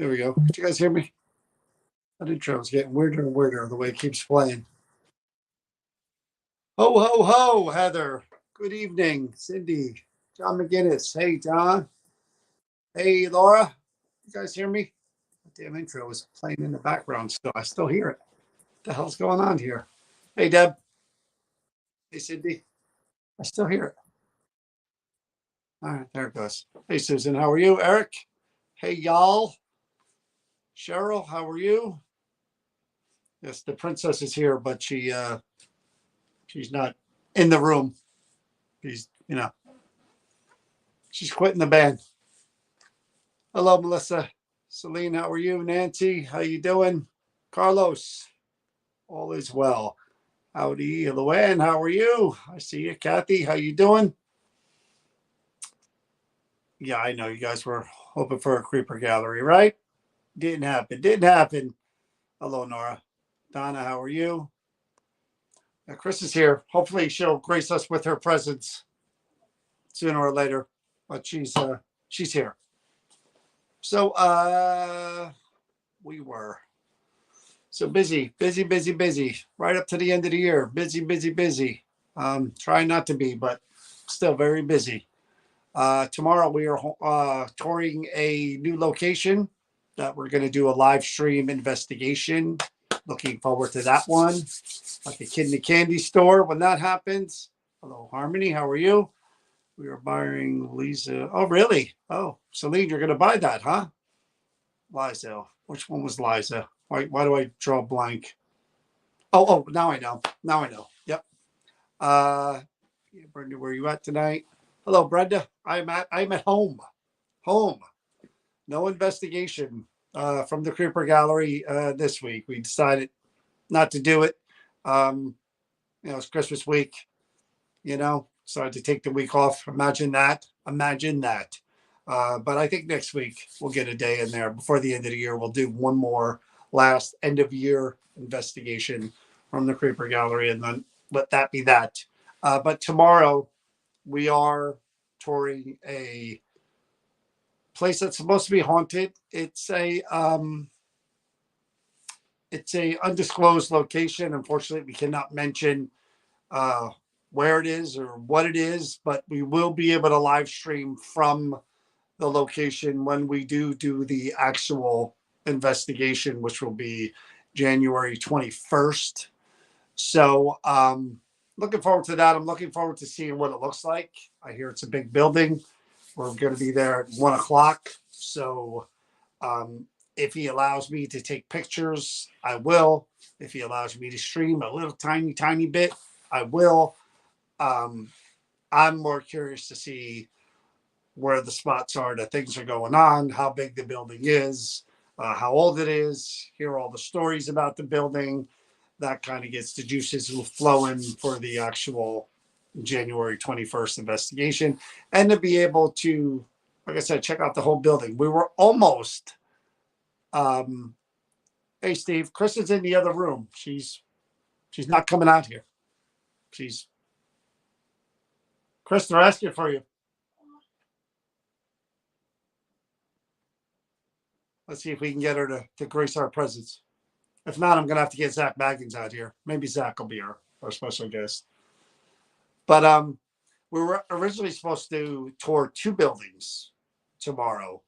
There we go. Did you guys hear me? That intro is getting weirder and weirder the way it keeps playing. Ho, ho, ho, Heather. Good evening, Cindy. John McGinnis. Hey, John. Hey, Laura. You guys hear me? The damn intro is playing in the background still. I still hear it. What the hell's going on here? Hey, Deb. Hey, Cindy. I still hear it. All right, there it goes. Hey, Susan. How are you? Eric. Hey, y'all. Cheryl, how are you? Yes, the princess is here, but she's not in the room. She's quitting the band. Hello, Melissa. Celine, how are you? Nancy, how you doing? Carlos, all is well. Howdy, Luann, how are you? I see you. Kathy, how you doing? Yeah, I know you guys were hoping for a creeper gallery, right? Didn't happen. Hello, Nora. Donna, how are you? Chris is here. Hopefully she'll grace us with her presence sooner or later, but she's here. So we were so busy, right up to the end of the year. Busy. Trying not to be, but still very busy. Tomorrow we are touring a new location that we're going to do a live stream investigation. Looking forward to that one. Like a kid in a candy store when that happens. Hello, Harmony. How are you? We are buying Lisa. Oh, really? Oh, Celine, you're going to buy that, huh? Liza. Which one was Liza? Why do I draw a blank? Oh, now I know. Yep. Brenda, where are you at tonight? Hello, Brenda. I'm at home. No investigation from the Creeper Gallery this week. We decided not to do it. It's Christmas week. Decided to take the week off. Imagine that. But I think next week we'll get a day in there. Before the end of the year, we'll do one more last end of year investigation from the Creeper Gallery, and then let that be that. But tomorrow we are touring a place that's supposed to be haunted. It's a undisclosed location. Unfortunately, we cannot mention where it is or what it is, but we will be able to live stream from the location when we do the actual investigation, which will be January 21st. So looking forward to that. I'm looking forward to seeing what it looks like. I hear it's a big building. We're going to be there at 1:00. So if he allows me to take pictures, I will. If he allows me to stream a little tiny bit, I will. I'm more curious to see where the spots are that things are going on, how big the building is, how old it is, hear all the stories about the building. That kind of gets the juices flowing for the actual January 21st investigation, and to be able to, like I said, check out the whole building. We were almost, hey, Steve, Chris is in the other room. She's not coming out here. Chris, they're asking for you. Let's see if we can get her to grace our presence. If not, I'm going to have to get Zach Baggins out here. Maybe Zach will be our special guest. But we were originally supposed to tour 2 buildings tomorrow,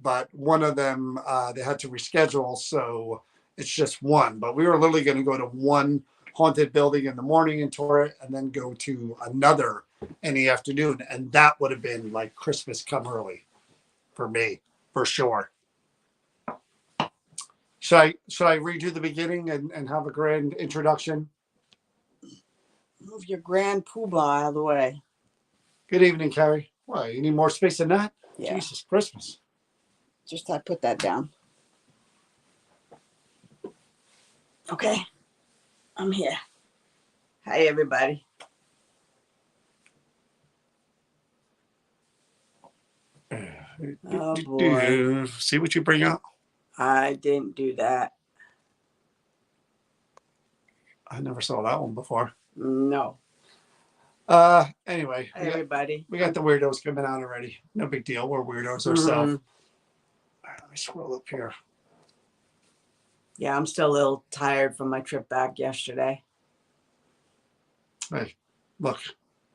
but one of them they had to reschedule, so it's just one. But we were literally going to go to one haunted building in the morning and tour it, and then go to another in the afternoon, and that would have been like Christmas come early for me, for sure. Should I redo the beginning and have a grand introduction? Move your grand poobah out of the way. Good evening, Carrie. Why, you need more space than that? Yeah. Jesus Christmas. Just I put that down. Okay. I'm here. Hi, everybody. Oh, boy. See what you bring out? I didn't do that. I never saw that one before. No. Anyway. Hi, everybody. We got the weirdos coming out already. No big deal. We're weirdos ourselves. Let me scroll up here. Yeah, I'm still a little tired from my trip back yesterday. Hey, look.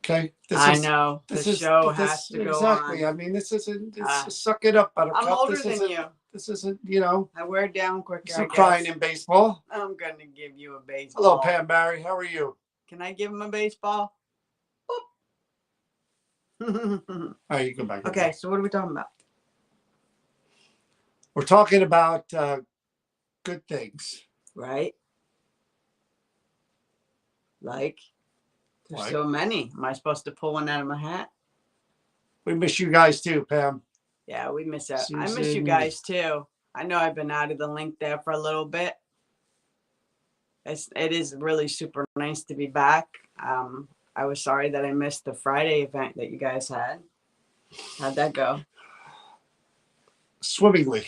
Okay. I know the This is show this has to go exactly. on. I mean, this isn't. Uh, It's suck it up, I'm Buttercup. older This than isn't. you. This isn't. You know. I wear down quicker. There's no I crying guess. in baseball. I'm gonna give you a baseball. Hello, Pam Barry. How are you? Can I give him a baseball? All right, you go back. Okay, so what are we talking about? We're talking about good things. Right? Like, there's Like? so many. Am I supposed to pull one out of my hat? We miss you guys too, Pam. Yeah, we miss it. I miss you Susan. guys too. I know I've been out of the link there for a little bit. It is really super nice to be back. I was sorry that I missed the Friday event that you guys had. How'd that go? Swimmingly.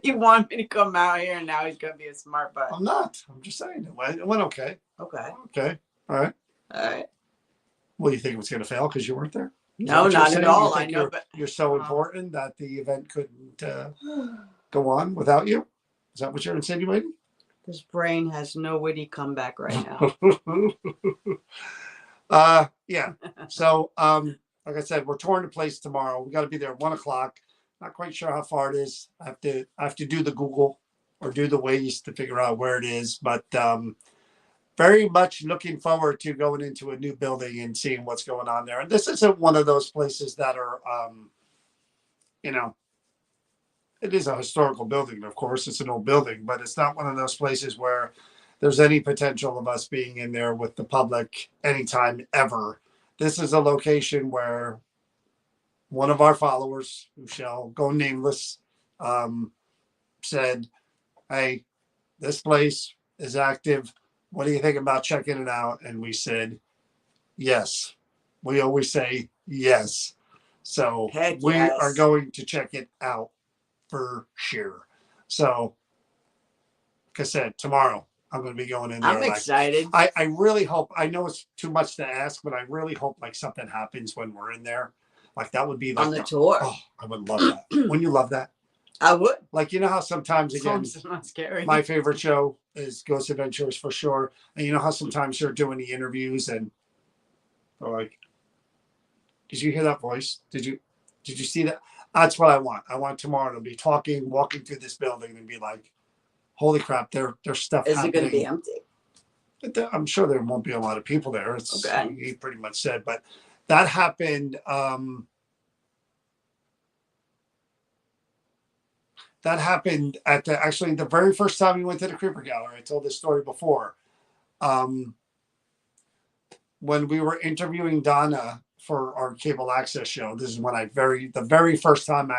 He wanted me to come out here, and now he's gonna be a smart butt. I'm not. I'm just saying it went okay. Okay. Okay. All right. All right. Well, you think it was going to fail because you weren't there? Is that No, what you're not at saying? all. You I think know, but you're so important that the event couldn't go on without you. Is that what you're insinuating? this brain has no witty comeback right now. Yeah. So, like I said, we're touring the place tomorrow. We got to be there at 1:00. Not quite sure how far it is. I have to do the Google or do the Waze to figure out where it is. But very much looking forward to going into a new building and seeing what's going on there. And this isn't one of those places that are, you know, it is a historical building, of course. It's an old building, but it's not one of those places where there's any potential of us being in there with the public anytime ever. This is a location where one of our followers, who shall go nameless, said, "Hey, this place is active. What do you think about checking it out?" And we said, yes. We always say yes. So Heck we yes. are going to check it out for sure. So, like I said, tomorrow I'm going to be going in there. I'm excited. I really hope, I know it's too much to ask, but I really hope like something happens when we're in there. Like that would be like on the tour. Oh, I would love that. Wouldn't you love that? I would. Like, you know how sometimes, again, Sounds not scary. my favorite show is Ghost Adventures for sure. And you know how sometimes you're doing the interviews and they're like, did you hear that voice? Did you see that? That's what I want. I want tomorrow to be walking through this building and be like, holy crap, there's stuff Is happening. it going to be empty? I'm sure there won't be a lot of people there. It's Okay. He pretty much said, but that happened. That happened at the very first time we went to the Creeper Gallery. I told this story before. When we were interviewing Donna for our cable access show, this is when the very first time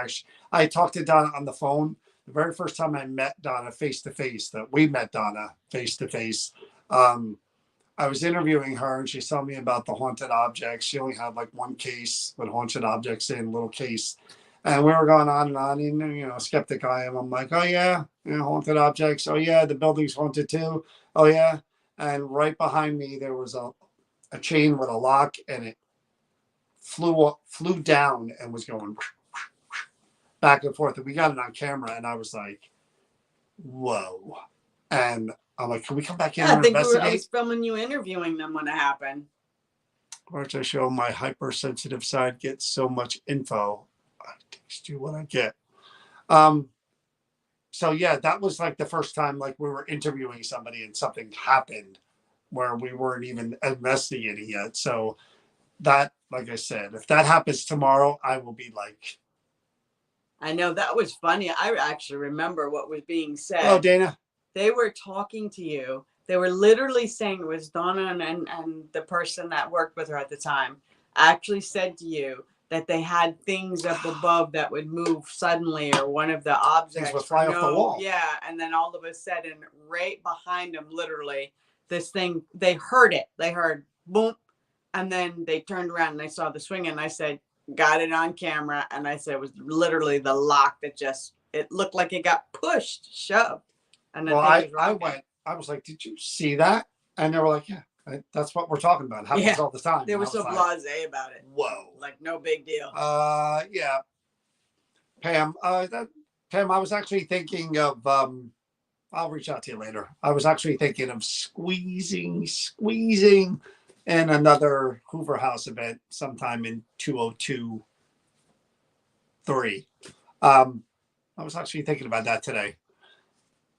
I talked to Donna on the phone. The very first time I met Donna face to face, that we met Donna face to face. I was interviewing her and she told me about the haunted objects. She only had like one case with haunted objects in, little case. And we were going on and on, and you know, skeptic I am. I'm like, oh yeah, you know, haunted objects. Oh yeah, the building's haunted too. Oh yeah. And right behind me there was a chain with a lock, and it flew down and was going back and forth. And we got it on camera, and I was like, whoa. And I'm like, can we come back in and investigate? I was filming you interviewing them when it happened. Where I show my hypersensitive side gets so much info. I text you what I get. So yeah, that was like the first time like we were interviewing somebody and something happened where we weren't even investigating yet. So that, like I said, if that happens tomorrow, I will be like, I know, that was funny. I actually remember what was being said. oh, Dana. They were talking to you. They were literally saying, it was Donna and the person that worked with her at the time actually said to you that they had things up above that would move suddenly, or one of the objects Things would fly off the wall. Yeah, and then all of a sudden, right behind them, literally, this thing, they heard it. They heard boom, and then they turned around and they saw the swing, and I said, got it on camera, and I said it was literally the lock that just, it looked like it got pushed, shoved. And then I was like, did you see that? And they were like, yeah, that's what we're talking about. It happens all the time. They were so blasé about it. Whoa. Like, no big deal. Yeah. Pam, Pam, I was actually thinking of, I'll reach out to you later. I was actually thinking of squeezing in another Hoover House event sometime in 2023. I was actually thinking about that today.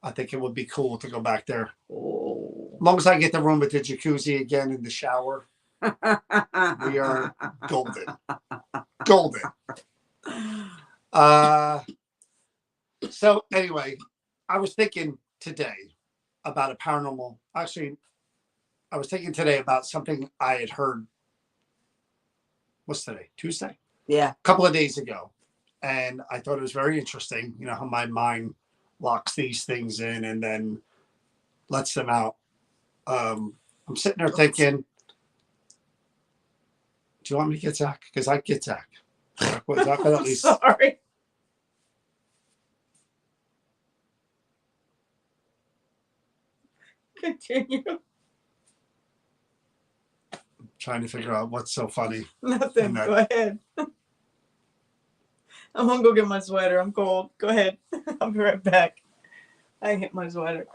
I think it would be cool to go back there. Oh. As long as I get the room with the jacuzzi again in the shower, we are golden. Golden. So anyway, I was thinking today about a paranormal. Actually, I was thinking today about something I had heard. What's today? Tuesday? Yeah. A couple of days ago. And I thought it was very interesting, you know, how my mind locks these things in and then lets them out. I'm sitting there thinking, do you want me to get Zach? Because I get Zach. Zach would at least. Sorry. Continue. Trying to figure out what's so funny. Nothing. Go ahead. I'm gonna go get my sweater. I'm cold. Go ahead. I'll be right back. I hit my sweater.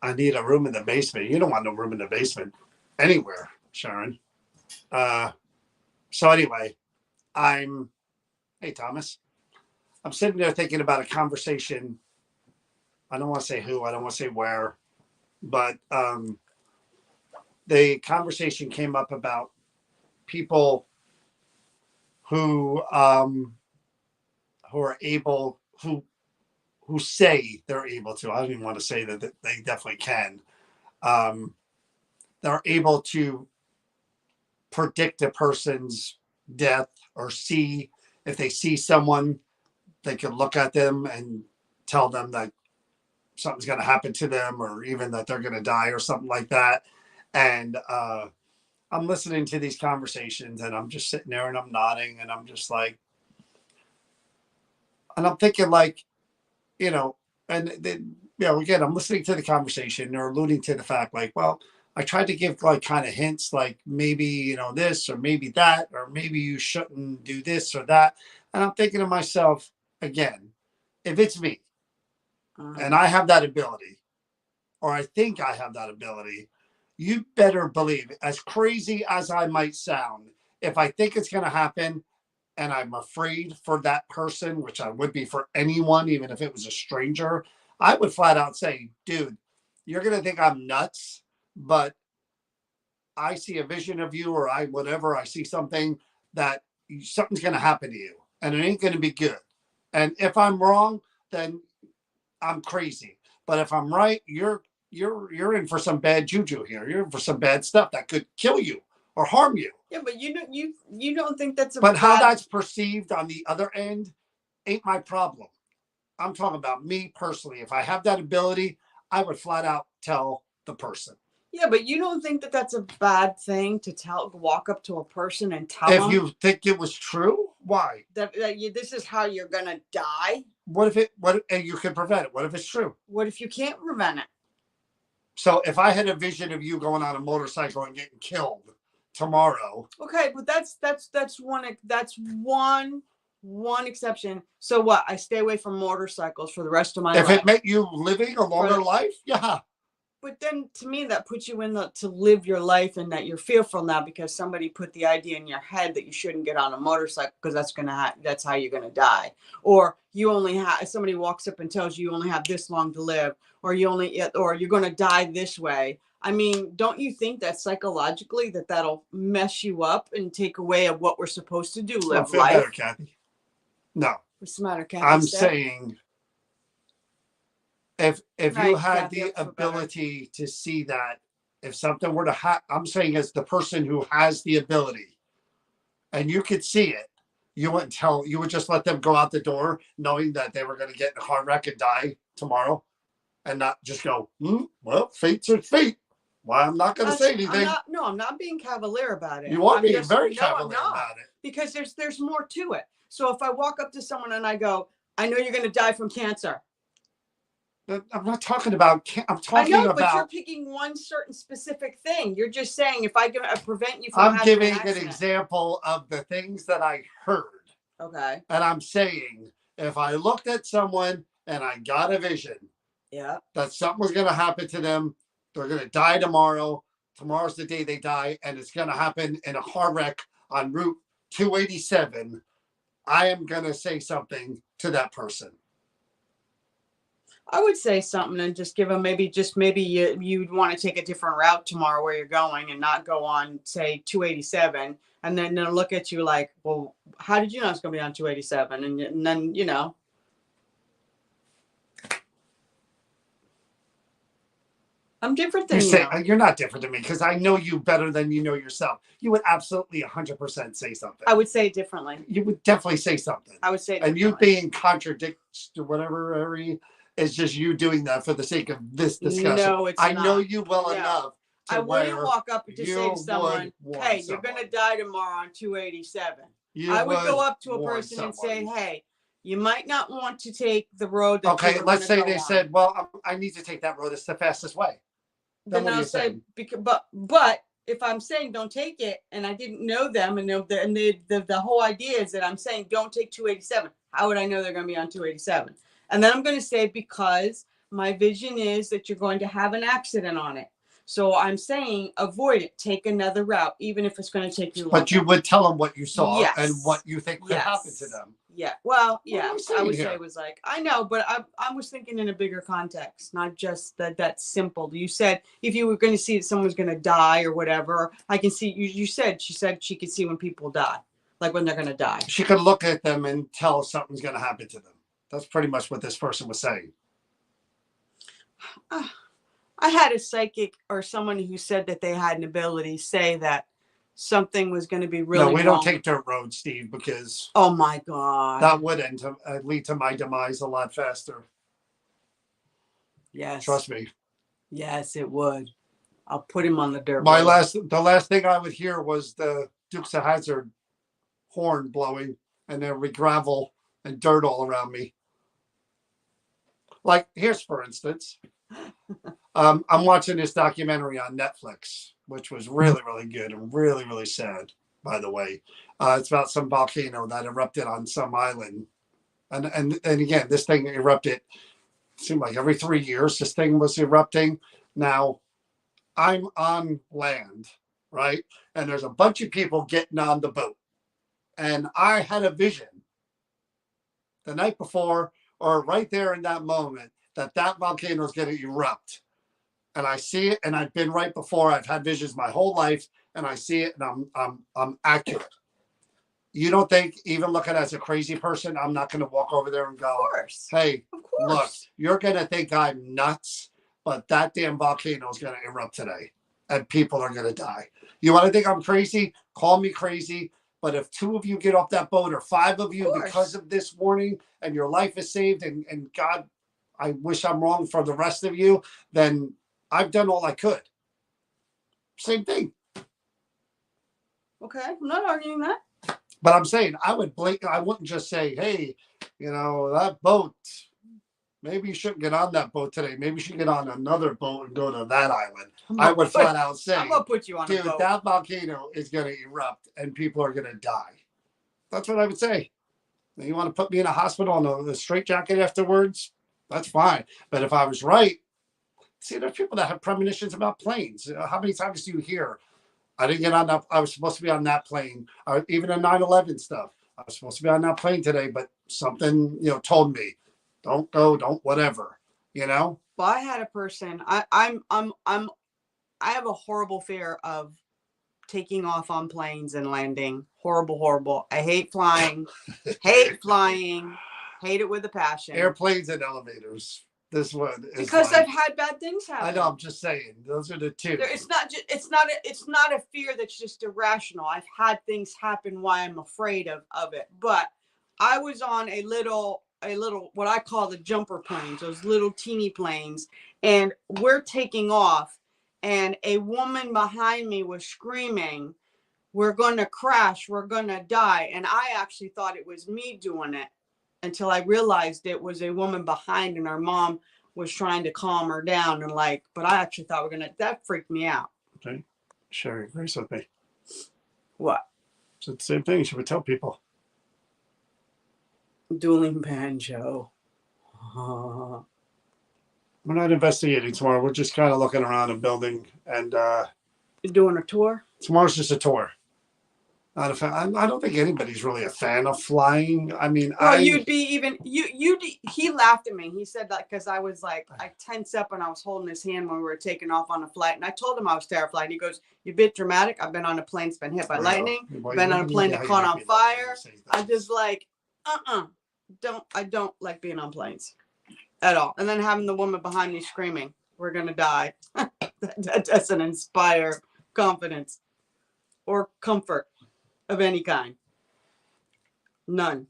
I need a room in the basement. You don't want no room in the basement anywhere, Sharon. So anyway, hey Thomas. I'm sitting there thinking about a conversation. I don't want to say who, I don't want to say where, but the conversation came up about people who are able, who say they're able to. I don't even want to say that they definitely can. They're able to predict a person's death or see if they see someone, they can look at them and tell them that something's going to happen to them or even that they're going to die or something like that. And I'm listening to these conversations and I'm just sitting there and I'm nodding and I'm just like, and I'm thinking like, you know, and then, you know, again, I'm listening to the conversation. They're alluding to the fact like, well, I tried to give like kind of hints like maybe, you know, this or maybe that, or maybe you shouldn't do this or that. And I'm thinking to myself, again, if it's me and I have that ability, or I think I have that ability, you better believe, as crazy as I might sound, if I think it's going to happen and I'm afraid for that person, which I would be for anyone, even if it was a stranger, I would flat out say, dude, you're going to think I'm nuts, but I see a vision of you or I see something that something's going to happen to you and it ain't going to be good. And if I'm wrong, then I'm crazy. But if I'm right, you're in for some bad juju here. You're in for some bad stuff that could kill you or harm you. Yeah, but you don't think that's a But bad... how that's perceived on the other end ain't my problem. I'm talking about me personally. If I have that ability, I would flat out tell the person. Yeah, but you don't think that that's a bad thing to walk up to a person and tell if them? You think it was true? Why? That this is how you're gonna die? And you can prevent it? What if it's true? What if you can't prevent it? So if I had a vision of you going on a motorcycle and getting killed tomorrow. Okay, but that's one exception. So what? I stay away from motorcycles for the rest of my life. If it meant you living a longer life, yeah. But then to me, that puts you in to live your life and that you're fearful now because somebody put the idea in your head that you shouldn't get on a motorcycle because that's how you're going to die. Or you only have, somebody walks up and tells you only have this long to live, or you're going to die this way. I mean, don't you think that psychologically that'll mess you up and take away of what we're supposed to do, live life? Better, Kathy. No. What's the matter, Kathy? I'm saying if you had the ability to see that, if something were to happen, I'm saying as the person who has the ability and you could see it, you would just let them go out the door knowing that they were going to get in a car wreck and die tomorrow and not just go, well, fate's a fate. Why I'm not going to say anything. I'm not being cavalier about it. You are being very cavalier about it. Because there's more to it. So if I walk up to someone and I go, I know you're going to die from cancer. I'm not talking about. I'm I talking know, but you're about. picking one certain specific thing. You're just saying if I can prevent you from I'm having an giving an accident. example of the things that I heard, Okay. and I'm saying if I looked at someone and I got a vision Yeah. that something was going to happen to them, they're going to die tomorrow. Tomorrow's the day they die, and it's going to happen in a car wreck on Route 287. I am going to say something to that person. I would say something and just give them maybe you'd want to take a different route tomorrow where you're going and not go on say 287 and then they'll look at you like, well, how did you know it's going to be on 287? And then, you know, I'm different than you. You're not different than me because I know you better than you know yourself. You would absolutely 100% say something. I would say it differently. You would definitely say something. I would say it and you differently. being contradicts to whatever is just you doing that for the sake of this discussion. No, it's I not. know you well No. enough. I wouldn't walk up to say to someone, hey, you're going to die tomorrow on 287. I would go up to a person and say, hey, you might not want to take the road that okay, let's say they on. said, well, I need to take that road. It's the fastest way. Then I'll say, but if I'm saying don't take it, and I didn't know them, and the whole idea is that I'm saying don't take 287. How would I know they're going to be on 287? And then I'm going to say because my vision is that you're going to have an accident on it. So I'm saying avoid it. Take another route, even if it's going to take you longer. But you would tell them what you saw yes. and what you think could yes. happen to them. Yeah. Well, yeah. I would here? say it was like, I know, but I was thinking in a bigger context, not just that simple. You said if you were going to see that someone's going to die or whatever, I can see she said she could see when people die, like when they're going to die. She could look at them and tell something's going to happen to them. That's pretty much what this person was saying. I had a psychic or someone who said that they had an ability say that something was going to be really. No, we wrong. don't take dirt roads, Steve, because oh my god, that would lead to my demise a lot faster. Yes, trust me. Yes, it would. I'll put him on the dirt. The last thing I would hear was the Dukes of Hazzard horn blowing, and there would be gravel and dirt all around me. Like here's for instance. I'm watching this documentary on Netflix, which was really, really good and really, really sad, by the way. It's about some volcano that erupted on some island. And again, this thing erupted, it seemed like every 3 years, this thing was erupting. Now, I'm on land, right? And there's a bunch of people getting on the boat. And I had a vision the night before, or right there in that moment, that volcano is going to erupt. And I see it, and I've been right before. I've had visions my whole life, and I see it, and I'm accurate. You don't think, even looking as a crazy person, I'm not going to walk over there and go, of course. Hey, of course. Look, you're going to think I'm nuts, but that damn volcano is going to erupt today, and people are going to die. You want to think I'm crazy? Call me crazy. But if 2 of you get off that boat, or 5 of you, because of this warning, and your life is saved, and God, I wish I'm wrong for the rest of you, then I've done all I could. Same thing. Okay, I'm not arguing that. But I'm saying I wouldn't just say, hey, that boat, maybe you shouldn't get on that boat today. Maybe you should get on another boat and go to that island. I would flat out say, I'm going to put you on a boat. That volcano is going to erupt and people are going to die. That's what I would say. You want to put me in a hospital on a straitjacket afterwards? That's fine. But if I was right, see, there's people that have premonitions about planes. How many times do you hear, I didn't get on that, I was supposed to be on that plane, or even a 9/11 stuff. I was supposed to be on that plane today, but something, told me, don't go, don't whatever, Well, I had a person, I have a horrible fear of taking off on planes and landing. Horrible. I hate flying, hate it with a passion. Airplanes and elevators. This one is because I've had bad things happen. I know. I'm just saying. Those are the two. It's not a fear that's just irrational. I've had things happen why I'm afraid of it. But I was on a little what I call the jumper planes, those little teeny planes, and we're taking off, and a woman behind me was screaming, "We're going to crash. We're going to die." And I actually thought it was me doing it, until I realized it was a woman behind, and her mom was trying to calm her down and like, but I actually thought that freaked me out. Okay. Sherry agrees with me. What? It's the same thing. She would tell people. Dueling banjo. We're not investigating tomorrow. We're just kind of looking around a building, and You're doing a tour? tomorrow's just a tour. Not a fan. I don't think anybody's really a fan of flying. I mean, Well, you'd be even he laughed at me. He said that because I was like, I tense up and I was holding his hand when we were taking off on a flight. And I told him I was terrified. And he goes, "You're a bit dramatic. I've been on a plane that's been hit by lightning, been on a plane that caught on fire." I'm just like, I don't like being on planes at all. And then having the woman behind me screaming, "We're gonna die." that doesn't inspire confidence or comfort of any kind. None.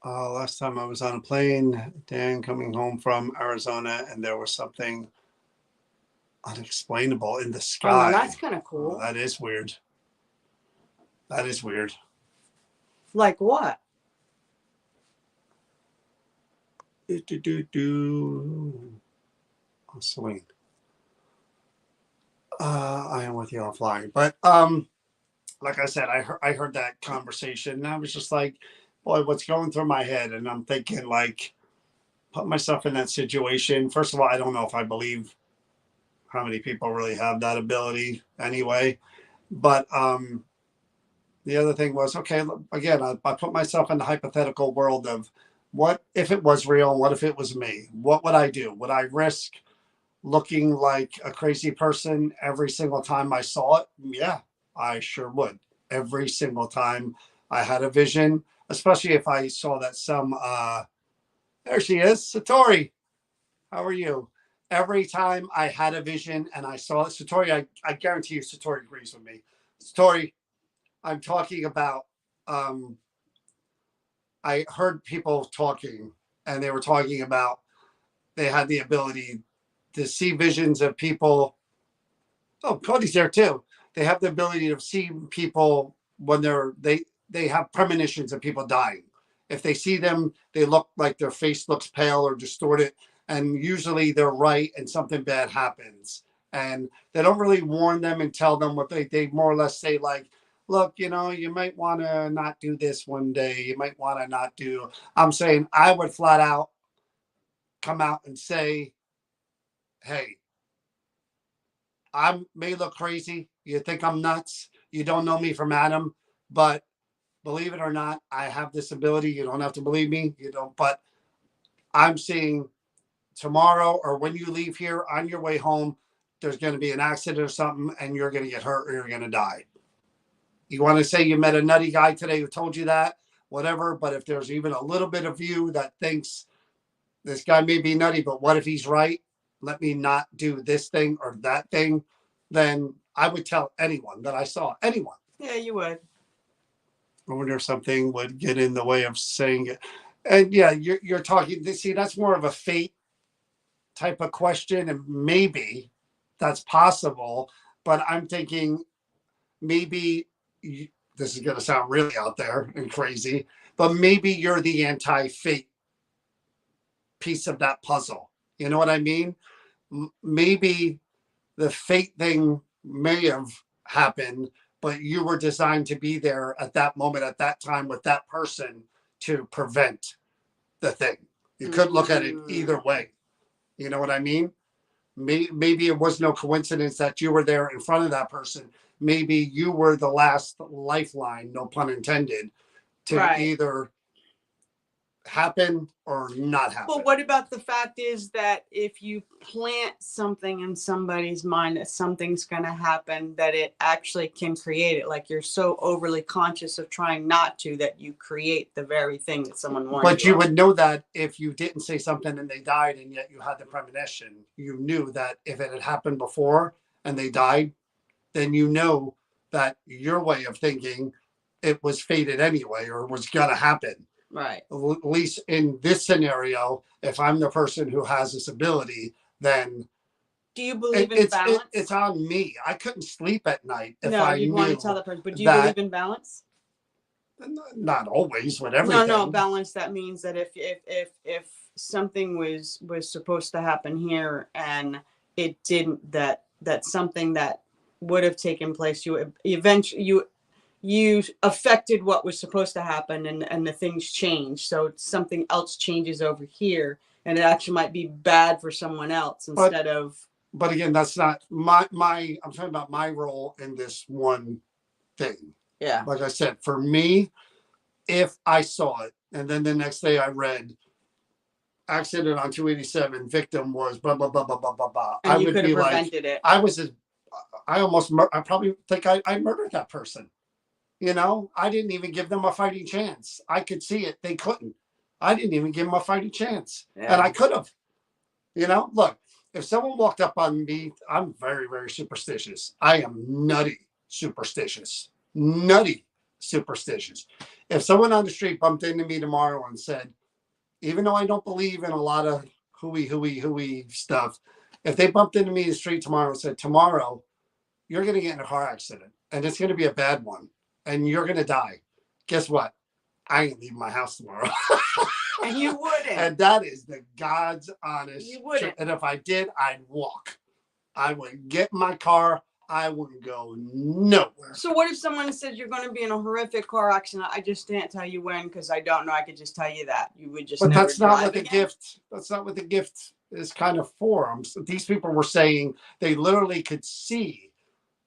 Last time I was on a plane, Dan coming home from Arizona, and there was something unexplainable in the sky. Oh, that's kind of cool. That is weird. That is weird. Like what? Celine. I am with you offline, but like I said, I heard that conversation, and I was just like, boy, what's going through my head? And I'm thinking, like, put myself in that situation. First of all, I don't know if I believe how many people really have that ability anyway. But the other thing was, okay, again, I put myself in the hypothetical world of what if it was real? What if it was me? What would I do? Would I risk looking like a crazy person every single time I saw it? Yeah, I sure would. Every single time I had a vision, especially if I saw that there she is, Satori. How are you? Every time I had a vision and I saw it, Satori, I guarantee you Satori agrees with me. Satori, I'm talking about, I heard people talking, and they were talking about they had the ability to see visions of people. Oh, Cody's there too. They have the ability to see people when they have premonitions of people dying. If they see them, they look like their face looks pale or distorted, and usually they're right and something bad happens. And they don't really warn them and tell them what they more or less say, like, look, you might want to not do this one day. You might want to not do. I'm saying I would flat out come out and say, hey, I may look crazy. You think I'm nuts. You don't know me from Adam, but believe it or not, I have this ability. You don't have to believe me. You don't, but I'm seeing tomorrow or when you leave here on your way home, there's going to be an accident or something and you're going to get hurt or you're going to die. You want to say you met a nutty guy today who told you that, whatever. But if there's even a little bit of you that thinks this guy may be nutty, but what if he's right? Let me not do this thing or that thing. Then I would tell anyone that I saw, anyone. Yeah, you would. I wonder if something would get in the way of saying it. And yeah, you're talking, see, that's more of a fate type of question. And maybe that's possible. But I'm thinking maybe this is going to sound really out there and crazy, but maybe you're the anti-fate piece of that puzzle. You know what I mean? Maybe the fate thing may have happened, but you were designed to be there at that moment, at that time with that person to prevent the thing. You could look at it either way. You know what I mean? Maybe it was no coincidence that you were there in front of that person. Maybe you were the last lifeline, no pun intended, to either happen or not happen. Well, what about the fact is that if you plant something in somebody's mind that something's going to happen, that it actually can create it? Like you're so overly conscious of trying not to that you create the very thing that someone wants. But you would know that if you didn't say something and they died and yet you had the premonition, you knew that if it had happened before and they died, then you know that your way of thinking, it was fated anyway or was going to happen. Right. At least in this scenario, if I'm the person who has this ability, then do you believe in balance? It's on me. I couldn't sleep at night if no, I you knew want to tell the person, but do you believe in balance? Not always with No, everything. no, balance. That means that if something was supposed to happen here and it didn't, that something that would have taken place, you eventually you affected what was supposed to happen, and the things change. So something else changes over here, and it actually might be bad for someone else instead of. But again, that's not my. I'm talking about my role in this one thing. Yeah. Like I said, for me, if I saw it and then the next day I read accident on 287, victim was blah blah blah blah blah blah blah, And I you would could be have like, prevented it. I probably think I murdered that person. You know, I didn't even give them a fighting chance. I could see it. They couldn't. I didn't even give them a fighting chance. Yeah. And I could have. You know, look, if someone walked up on me, I'm very, very superstitious. I am nutty superstitious. Nutty superstitious. If someone on the street bumped into me tomorrow and said, even though I don't believe in a lot of hooey stuff, if they bumped into me in the street tomorrow and said, tomorrow, you're going to get in a car accident and it's going to be a bad one and you're going to die. Guess what? I ain't leaving my house tomorrow. And you wouldn't. And that is the God's honest You wouldn't. truth. And if I did, I'd walk. I would get in my car. I wouldn't go nowhere. So what if someone said you're going to be in a horrific car accident? I just can't tell you when because I don't know. I could just tell you that. You would just. But never that's not drive what the again. gift. That's not what the gift is kind of for. These people were saying they literally could see.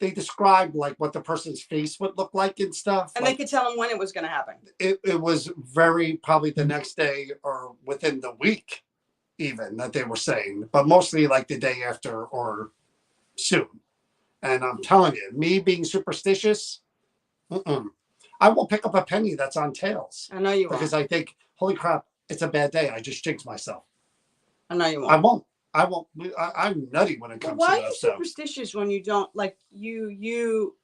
They described like what the person's face would look like and stuff. And like, they could tell them when it was going to happen. It was very probably the next day or within the week, even that they were saying, but mostly like the day after or soon. And I'm telling you, me being superstitious, I won't pick up a penny that's on tails. I know you because won't. I think, holy crap, it's a bad day. I just jinxed myself. I know you won't. I won't. I'm nutty when it comes Why to are that you stuff. superstitious when you don't like you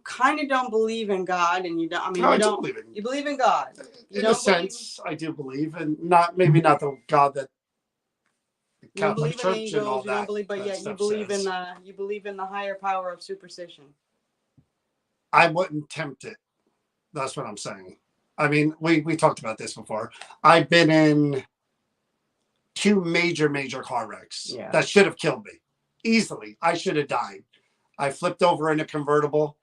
kind of don't believe in God and you don't? I mean, No, I you do don't. believe in. You believe in God. You In don't a sense, I do believe, and maybe not the God that the You don't Catholic believe in Church and all angels. You that. don't believe, but that yet you stuff believe says. in the higher power of superstition. I wouldn't tempt it. That's what I'm saying. I mean, we talked about this before. I've been in 2 major car wrecks that should have killed me easily. I should have died. I flipped over in a convertible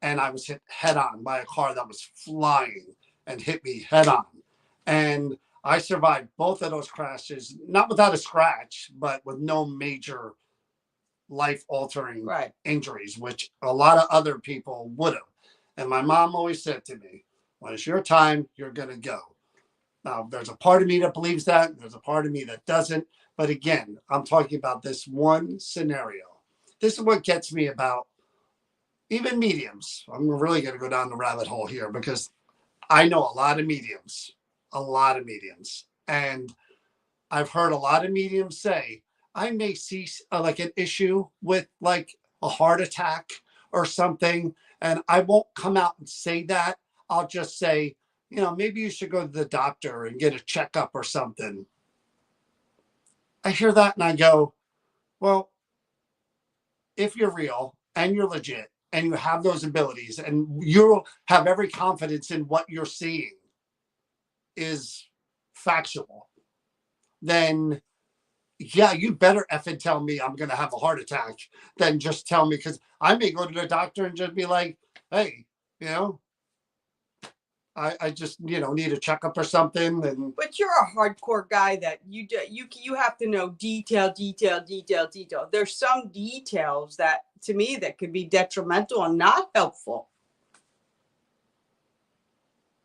and I was hit head on by a car that was flying and hit me head on. And I survived both of those crashes, not without a scratch, but with no major life-altering injuries, which a lot of other people would have. And my mom always said to me, when it's your time, you're going to go. Now, there's a part of me that believes that. There's a part of me that doesn't. But again, I'm talking about this one scenario. This is what gets me about even mediums. I'm really going to go down the rabbit hole here because I know a lot of mediums. And I've heard a lot of mediums say, I may see like an issue with like a heart attack or something. And I won't come out and say that. I'll just say, maybe you should go to the doctor and get a checkup or something. I hear that and I go, well, if you're real and you're legit and you have those abilities and you have every confidence in what you're seeing is factual, then yeah, you better effing tell me I'm going to have a heart attack than just tell me, because I may go to the doctor and just be like, hey, I just, need a checkup or something. But you're a hardcore guy that you have to know detail. There's some details that, to me, that could be detrimental and not helpful.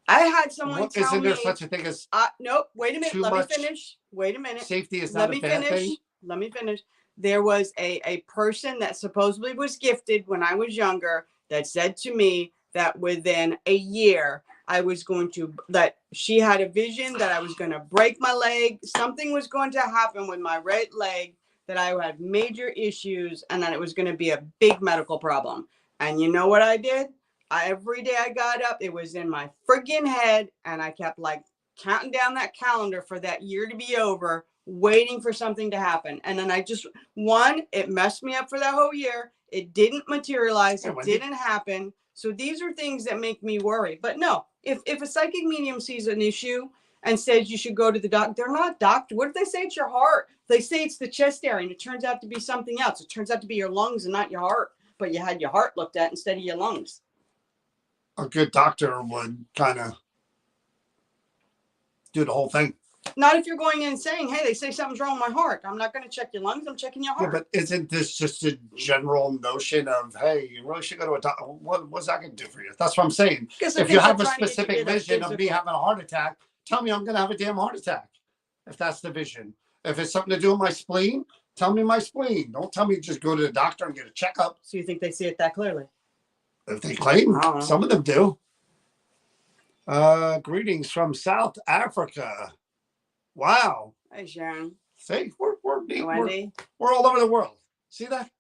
I had someone tell me. Isn't there such a thing as? Nope. Wait a minute. Let me finish. Wait a minute. Safety is not a bad thing. Let me finish. There was a person that supposedly was gifted when I was younger that said to me that within a year, that she had a vision that I was going to break my leg. Something was going to happen with my right leg, that I had major issues, and that it was going to be a big medical problem. And you know what I did? Every day I got up, it was in my friggin' head, and I kept like counting down that calendar for that year to be over, waiting for something to happen. And then it messed me up for that whole year. It didn't materialize. Yeah, It Wendy. didn't happen. So these are things that make me worry. But no, if a psychic medium sees an issue and says you should go to the doctor, they're not doctor. What if they say it's your heart? They say it's the chest area and it turns out to be something else. It turns out to be your lungs and not your heart, but you had your heart looked at instead of your lungs. A good doctor would kind of do the whole thing. Not if you're going in and saying, hey, they say something's wrong with my heart. I'm not going to check your lungs. I'm checking your Yeah, heart. but isn't this just a general notion of, hey, you really should go to a doctor? What's that going to do for you? That's what I'm saying. Because I If think you they're have a trying to get you specific to the vision of me physical. having a heart attack, tell me I'm going to have a damn heart attack. If that's the vision. If it's something to do with my spleen, tell me my spleen. Don't tell me just go to the doctor and get a checkup. So you think they see it that clearly? If they claim, I don't know. some of them do. Greetings from South Africa. Wow. Hey, Sharon. See, Hey, Wendy. we're all over the world. See that?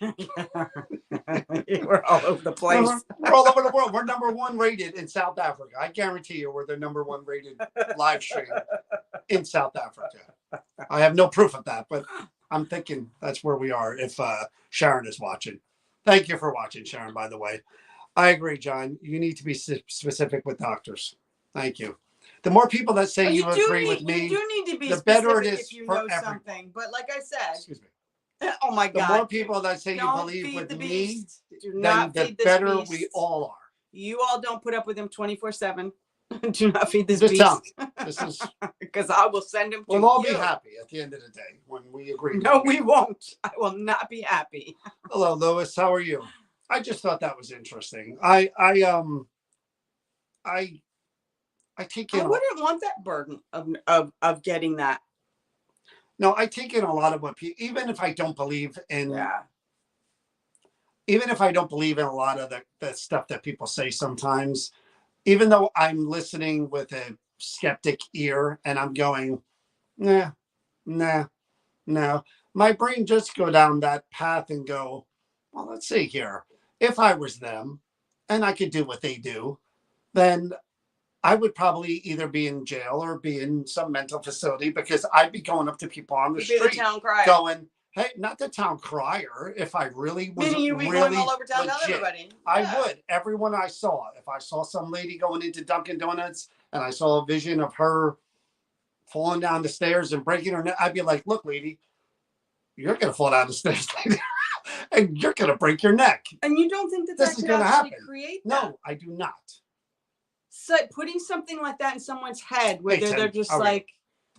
We're all over the place. We're all over the world. We're number one rated in South Africa. I guarantee you we're the number one rated live stream in South Africa. I have no proof of that, but I'm thinking that's where we are if Sharon is watching. Thank you for watching, Sharon, by the way. I agree, John. You need to be specific with doctors. Thank you. The more people that say you agree with me, you do need to be the better it specific is if you for know everyone. something. But like I said, excuse me. Oh my The God. more people that say you Don't believe feed with the me, beast. Do then not the feed this better beast. we all are. You all don't put up with him 24/7. Do not feed this Just tell beast. me. This is Because I will send him to we'll all you. be happy at the end of the day when we agree. No, we won't. I will not be happy. Hello, Lois. How are you? I just thought that was interesting. I take in I wouldn't want that burden of getting that. no, I take in a lot of what people, even if I don't believe in, Yeah. even if I don't believe in a lot of the stuff that people say sometimes, even though I'm listening with a skeptic ear and I'm going, nah, no, my brain just go down that path and go, well, let's see here. If I was them and I could do what they do, then I would probably either be in jail or be in some mental facility because I'd be going up to people on the You'd be street the town crier. going, hey, not the town crier. If I really was Meaning you'd be really going all over town telling legit, everybody. I Yeah. would. Everyone I saw, if I saw some lady going into Dunkin' Donuts and I saw a vision of her falling down the stairs and breaking her neck, I'd be like, look, lady, you're going to fall down the stairs and you're going to break your neck. And you don't think that This that is could gonna actually happen. create that? No, I do not. So putting something like that in someone's head where Hey, Tim, they're just how are you? like,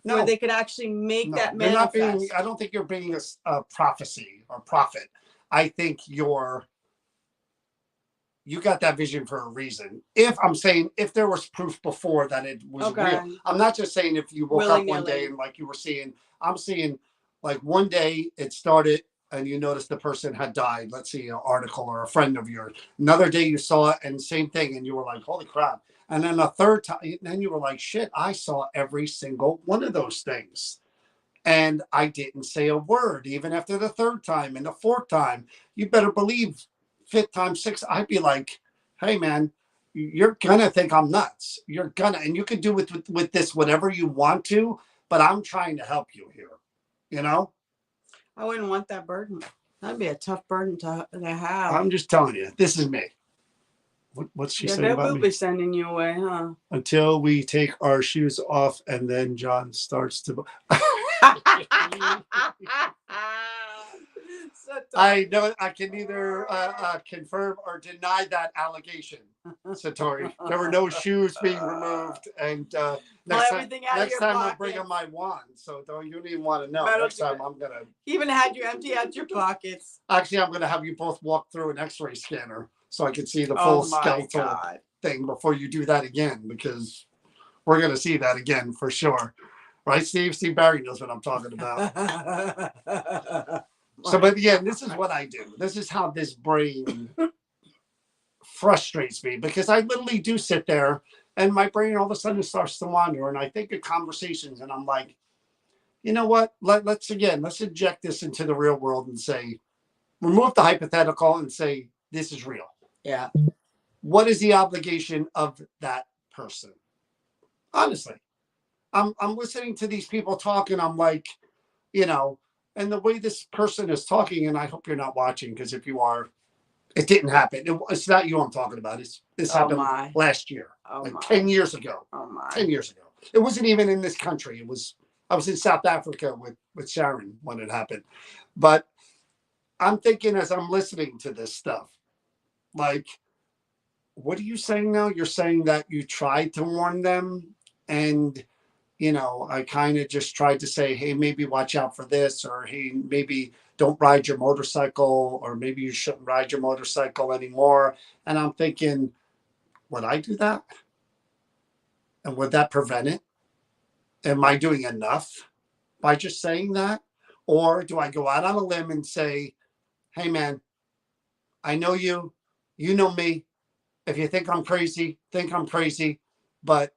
No, where they could actually make no, that you're not manifest. being, I don't think you're being a prophecy or prophet. I think you got that vision for a reason. If I'm saying, if there was proof before that it was Okay. real, I'm not just saying if you woke up one Willy-nilly. day and like you were seeing, I'm seeing like one day it started and you noticed the person had died. Let's see, an article or a friend of yours. Another day you saw it and same thing. And you were like, holy crap. And then a third time, then you were like, shit, I saw every single one of those things. And I didn't say a word, even after the third time and the fourth time. You better believe fifth time, sixth, I'd be like, hey, man, you're going to think I'm nuts. You're going to, and you can do with this whatever you want to, but I'm trying to help you here, you know? I wouldn't want that burden. That'd be a tough burden to have. I'm just telling you, this is me. What's she Yeah, saying they about will me? be sending you away, huh? Until we take our shoes off and then John starts to... So I know I can neither confirm or deny that allegation, Satori. There were no shoes being removed, and next time, everything out of your I'll bring pockets. my wand. So don't you don't even want to know. I don't Next do time that. I'm gonna Even had you empty out your pockets. actually I'm gonna have you both walk through an X-ray scanner so I can see the Oh full my skeletal God. thing before you do that again, because we're gonna see that again for sure, right, Steve? Steve Barry knows what I'm talking about. So, but again, this is what I do. This is how this brain frustrates me, because I literally do sit there and my brain all of a sudden starts to wander and I think of conversations and I'm like, you know what? Let's inject this into the real world and say, remove the hypothetical and say, this is real. Yeah. What is the obligation of that person? Honestly, I'm listening to these people talk and I'm like, you know, And the way this person is talking, and I hope you're not watching, because if you are, it didn't happen. It's not you I'm talking about. This Oh happened my. last year, Oh like my. 10 years ago. Oh my. 10 years ago. It wasn't even in this country. I was in South Africa with Sharon when it happened. But I'm thinking as I'm listening to this stuff, like, what are you saying now? You're saying that you tried to warn them, and I kind of just tried to say, hey, maybe watch out for this, or hey, maybe don't ride your motorcycle, or maybe you shouldn't ride your motorcycle anymore. And I'm thinking, would I do that? And would that prevent it? Am I doing enough by just saying that? Or do I go out on a limb and say, hey, man, I know you, you know me. If you think I'm crazy, think I'm crazy, but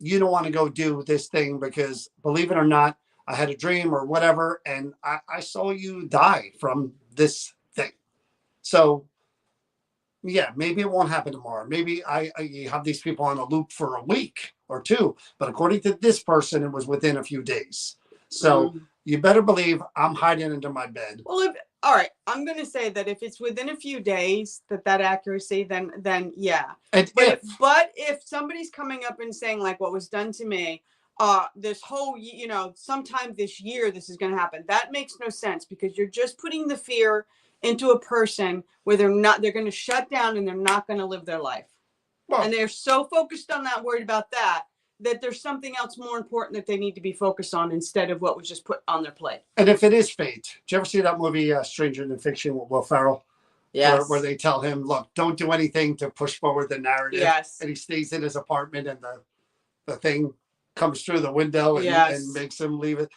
you don't want to go do this thing because believe it or not, I had a dream or whatever, and I saw you die from this thing. So yeah, maybe it won't happen tomorrow. Maybe I have these people on a loop for a week or two, but according to this person, it was within a few days. So you better believe I'm hiding under my bed. Well, all right, I'm gonna say that if it's within a few days that accuracy, then yeah. And but if somebody's coming up and saying like what was done to me, this whole sometime this year this is gonna happen, that makes no sense because you're just putting the fear into a person where they're gonna shut down and they're not gonna live their life. Well, and they're so focused on that, worried about that there's something else more important that they need to be focused on instead of what was just put on their plate. And if it is fate, did you ever see that movie Stranger Than Fiction with Will Ferrell? Yes. Where they tell him, look, don't do anything to push forward the narrative. Yes. And he stays in his apartment and the thing comes through the window and makes him leave it.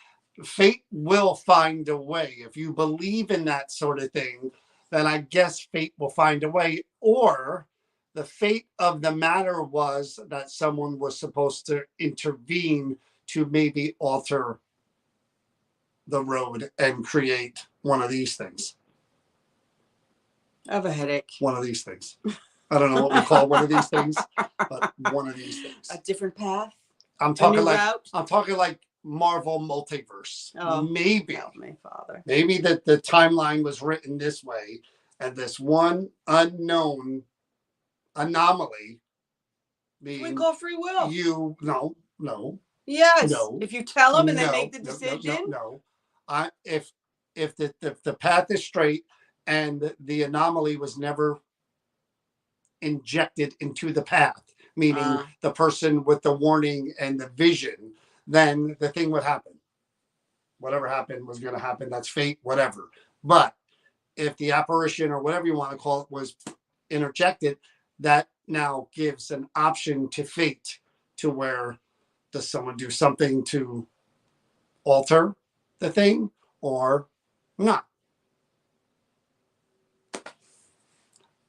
Fate will find a way. If you believe in that sort of thing, then I guess fate will find a way. Or the fate of the matter was that someone was supposed to intervene to maybe alter the road and create one of these things. I have a headache. One of these things. I don't know what we call one of these things, but one of these things. A different path. I'm talking like Marvel multiverse. Oh, maybe. Help me, Father. Maybe that the timeline was written this way, and this one unknown anomaly. We call free will. No. Yes. No. If you tell them and they make the decision. No. If the path is straight and the anomaly was never injected into the path, meaning the person with the warning and the vision, then the thing would happen. Whatever happened was going to happen. That's fate, whatever. But if the apparition or whatever you want to call it was interjected, that now gives an option to fate to where does someone do something to alter the thing or not.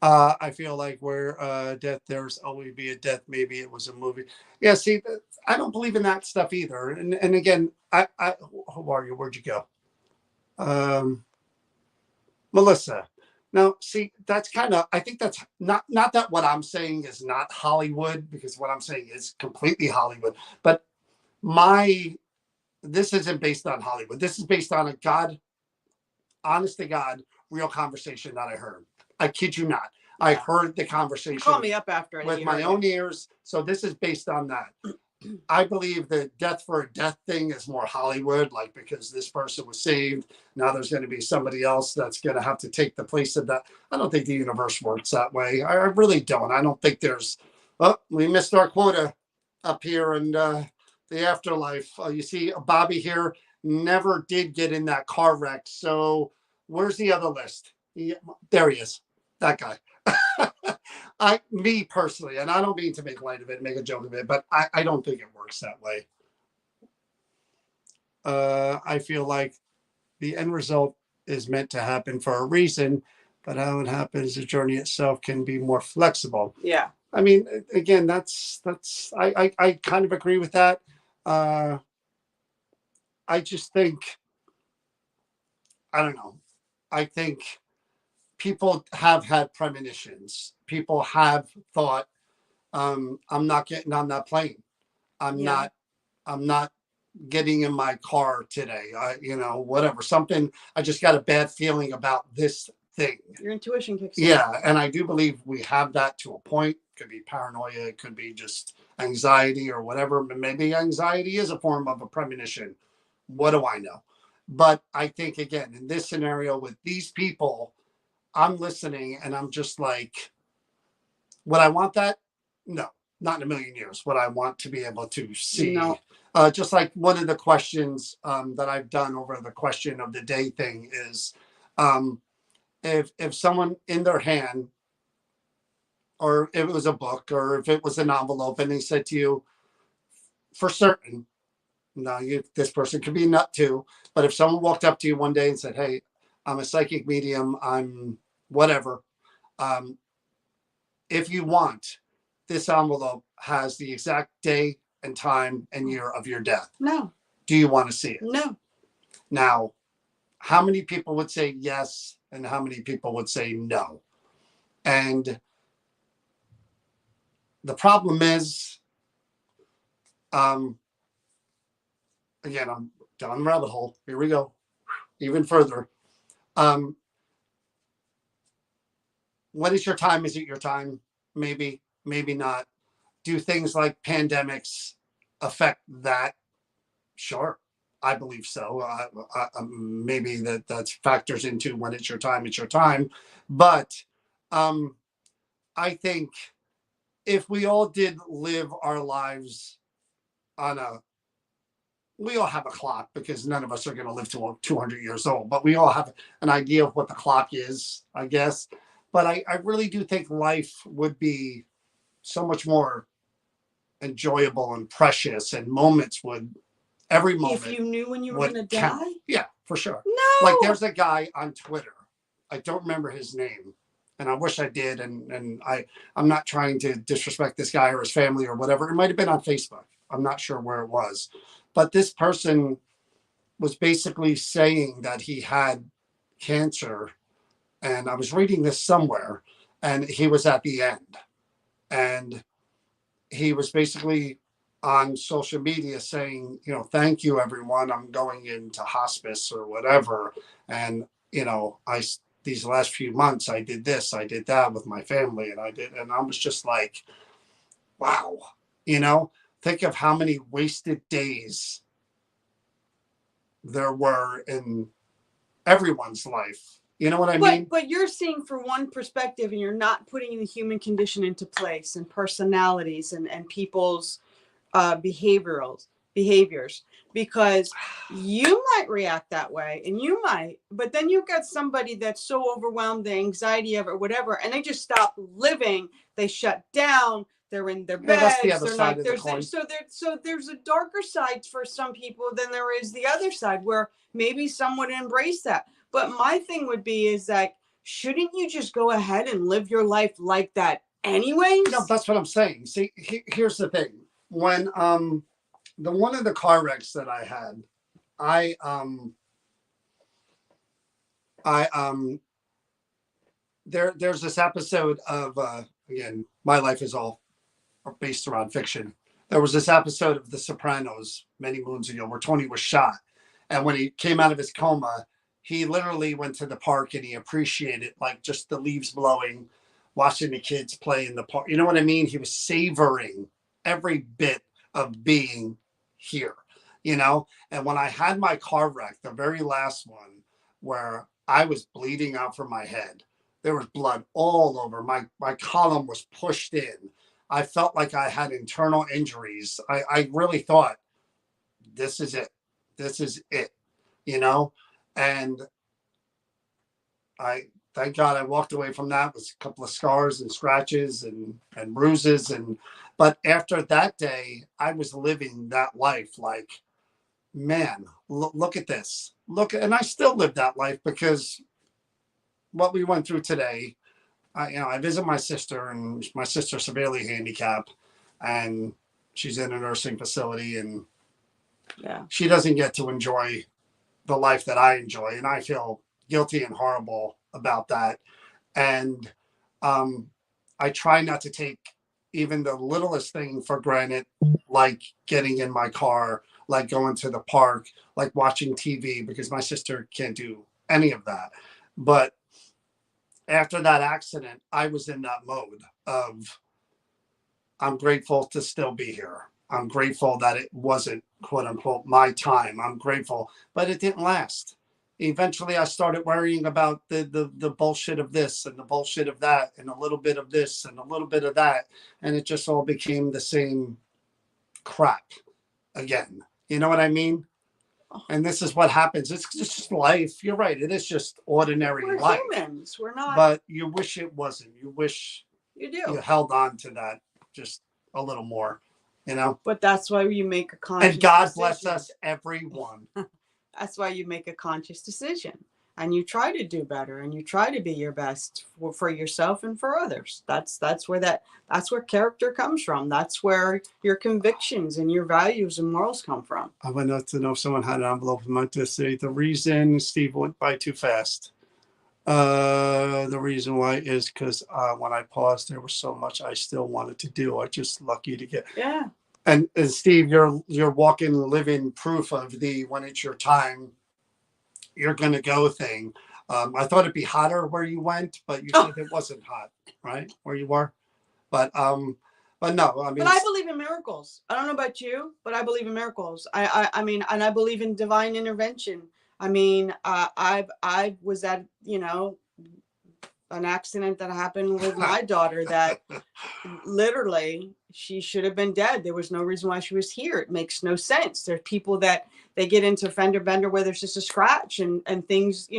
I feel like where death, there's always be a death. Maybe it was a movie. Yeah, see, I don't believe in that stuff either. And again, I who are you? Where'd you go? Melissa. Now, see, that's kind of, I think that's not that what I'm saying is not Hollywood, because what I'm saying is completely Hollywood. But this isn't based on Hollywood. This is based on a honest to God, real conversation that I heard. I kid you not. I heard the conversation. Call me up after with my own ears. So this is based on that. I believe the death for a death thing is more Hollywood, like because this person was saved. Now there's going to be somebody else that's going to have to take the place of that. I don't think the universe works that way. I really don't. I don't think there's, we missed our quota up here in the afterlife. You see Bobby here never did get in that car wreck. So where's the other list? There he is, that guy. Me personally, and I don't mean to make light of it, make a joke of it, but I don't think it works that way. I feel like the end result is meant to happen for a reason, but how it happens, the journey itself can be more flexible. Yeah. I mean, again, I kind of agree with that. I just think, I don't know. I think people have had premonitions. People have thought, I'm not getting on that plane. I'm not getting in my car today. Whatever, something, I just got a bad feeling about this thing. Your intuition kicks in. Yeah. And I do believe we have that to a point. It could be paranoia. It could be just anxiety or whatever. Maybe anxiety is a form of a premonition. What do I know? But I think, again, in this scenario with these people, I'm listening and I'm just like, would I want that? No, not in a million years. Would I want to be able to see? No. Just like one of the questions that I've done over the question of the day thing is, if someone in their hand, or if it was a book, or if it was an envelope, and they said to you, for certain, now this person could be a nut too, but if someone walked up to you one day and said, "Hey, I'm a psychic medium, I'm whatever. If you want, this envelope has the exact day and time and year of your death. No. Do you want to see it?" No. Now, how many people would say yes, and how many people would say no? And the problem is, again, I'm down the rabbit hole. Here we go. Even further. When is your time? Is it your time? Maybe, maybe not. Do things like pandemics affect that? Sure, I believe so. Maybe that factors into when it's your time. It's your time. But I think if we all did live our lives on we all have a clock, because none of us are going to live to 200 years old, but we all have an idea of what the clock is, I guess. But I really do think life would be so much more enjoyable and precious, and every moment. If you knew when you were going to die? Yeah, for sure. No. Like, there's a guy on Twitter. I don't remember his name, and I wish I did. And I'm not trying to disrespect this guy or his family or whatever. It might have been on Facebook. I'm not sure where it was. But this person was basically saying that he had cancer. And I was reading this somewhere, and he was at the end. And he was basically on social media saying, thank you, everyone. I'm going into hospice or whatever. And, these last few months, I did this, I did that with my family, and I was just like, wow, think of how many wasted days there were in everyone's life. You know what I mean? But you're seeing from one perspective, and you're not putting the human condition into place, and personalities and people's behaviors, because you might react that way, and you might, but then you've got somebody that's so overwhelmed, the anxiety of it, whatever, and they just stop living. They shut down. They're in their beds. That's the other they're side like, of the coin. so there's a darker side for some people than there is the other side, where maybe some would embrace that. But my thing would be is that, shouldn't you just go ahead and live your life like that anyways? No, that's what I'm saying. See, here's the thing. When one of the car wrecks that I had, there's this episode of again, my life is all based around fiction. There was this episode of The Sopranos many moons ago where Tony was shot, and when he came out of his coma, he literally went to the park and he appreciated, like, just the leaves blowing, watching the kids play in the park. You know what I mean? He was savoring every bit of being here, And when I had my car wreck, the very last one, where I was bleeding out from my head, there was blood all over. My column was pushed in. I felt like I had internal injuries. I really thought, this is it. This is it, And thank God I walked away from that with a couple of scars and scratches and bruises. But after that day, I was living that life like, man, look at this. And I still live that life, because what we went through today, I visit my sister, and my sister's severely handicapped, and she's in a nursing facility, and she doesn't get to enjoy the life that I enjoy. And I feel guilty and horrible about that. And I try not to take even the littlest thing for granted, like getting in my car like going to the park, like watching TV, because my sister can't do any of that. But after that accident, I was in that mode of, I'm grateful to still be here. I'm grateful that it wasn't, quote unquote, my time. I'm grateful, but it didn't last. Eventually, I started worrying about the bullshit of this and the bullshit of that, and a little bit of this and a little bit of that, and it just all became the same crap again. You know what I mean? And this is what happens. It's just life. You're right. It is just ordinary We're life. humans. We're not. But you wish it wasn't. You wish You do. you held on to that just a little more, you know? But that's why you make a conscious And God decision. bless us, everyone. That's why you make a conscious decision, and you try to do better, and you try to be your best for yourself and for others. That's where character comes from. That's where your convictions and your values and morals come from. I would like to know if someone had an envelope and meant to say the reason Steve went by too fast. The reason why is because when I paused, there was so much I still wanted to do. I just lucky to get. Yeah. And Steve, you're walking, living proof of the when it's your time, you're gonna go thing. I thought it'd be hotter where you went, but you said it wasn't hot, right? Where you were, but no, I mean. But I believe in miracles. I don't know about you, but I believe in miracles. I mean, and I believe in divine intervention. I mean, I was at, an accident that happened with my daughter that literally she should have been dead. There was no reason why she was here. It makes no sense. There are people that they get into fender bender where there's just a scratch and things,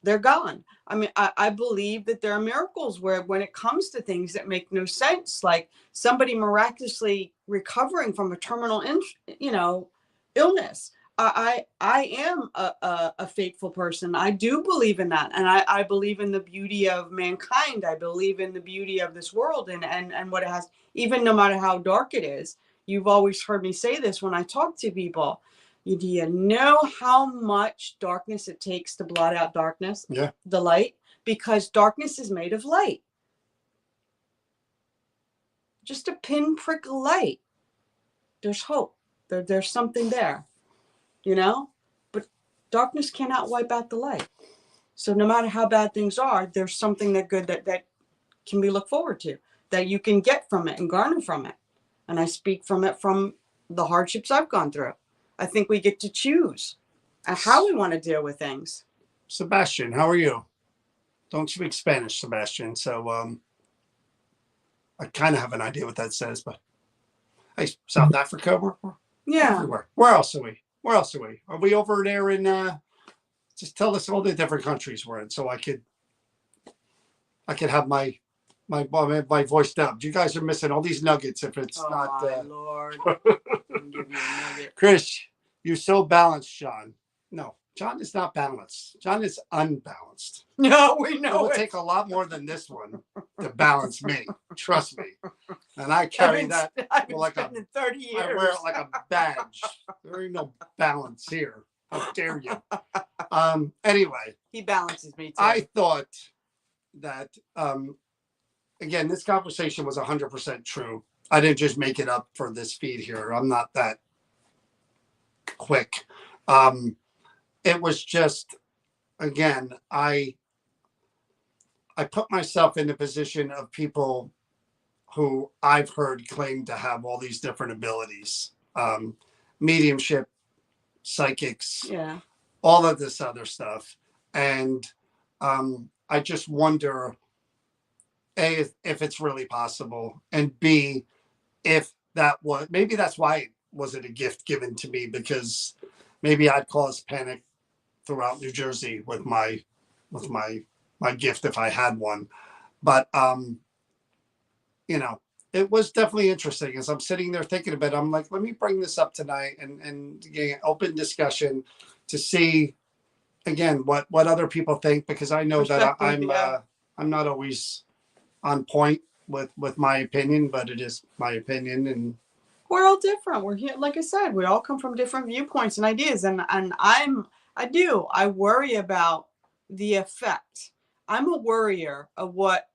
they're gone. I mean, I believe that there are miracles where when it comes to things that make no sense, like somebody miraculously recovering from a terminal, illness. I am a faithful person. I do believe in that. And I believe in the beauty of mankind. I believe in the beauty of this world and what it has, even no matter how dark it is. You've always heard me say this when I talk to people. Do you know how much darkness it takes to blot out darkness? Yeah. The light? Because darkness is made of light. Just a pinprick of light. There's hope. There's something there. But darkness cannot wipe out the light. So no matter how bad things are, there's something that good that can be looked forward to, that you can get from it and garner from it. And I speak from it from the hardships I've gone through. I think we get to choose how we want to deal with things. Sebastian, how are you? Don't speak Spanish, Sebastian. So I kind of have an idea what that says, but hey, South Africa, we're Yeah. everywhere. Where else are we? Where else are we? Are we over there in just tell us all the different countries we're in so I could have my voice dubbed. You guys are missing all these nuggets if it's not my Lord. Give you a nugget. Chris, you're so balanced, John. No, John is not balanced. John is unbalanced. No, we It know will it. take a lot more than this one to balance me. Trust me. And I carry that I've been like a spending 30 years. I wear it like a badge. There ain't no balance here. How dare you? Anyway, He balances me too. I thought that again, this conversation was 100% true. I didn't just make it up for this feed here. I'm not that quick. It was just, again, I put myself in the position of people who I've heard claim to have all these different abilities, mediumship, psychics, Yeah. all of this other stuff. And I just wonder, A, if it's really possible, and B, if that was, maybe that's why it wasn't a gift given to me, because maybe I'd cause panic throughout New Jersey with my gift if I had one. But it was definitely interesting. As I'm sitting there thinking about it, I'm like, let me bring this up tonight and get open discussion to see again what other people think, because I know that I'm not always on point with my opinion, but it is my opinion, and We're all different. We're here, like I said, we all come from different viewpoints and ideas, and I worry about the effect. I'm a worrier of what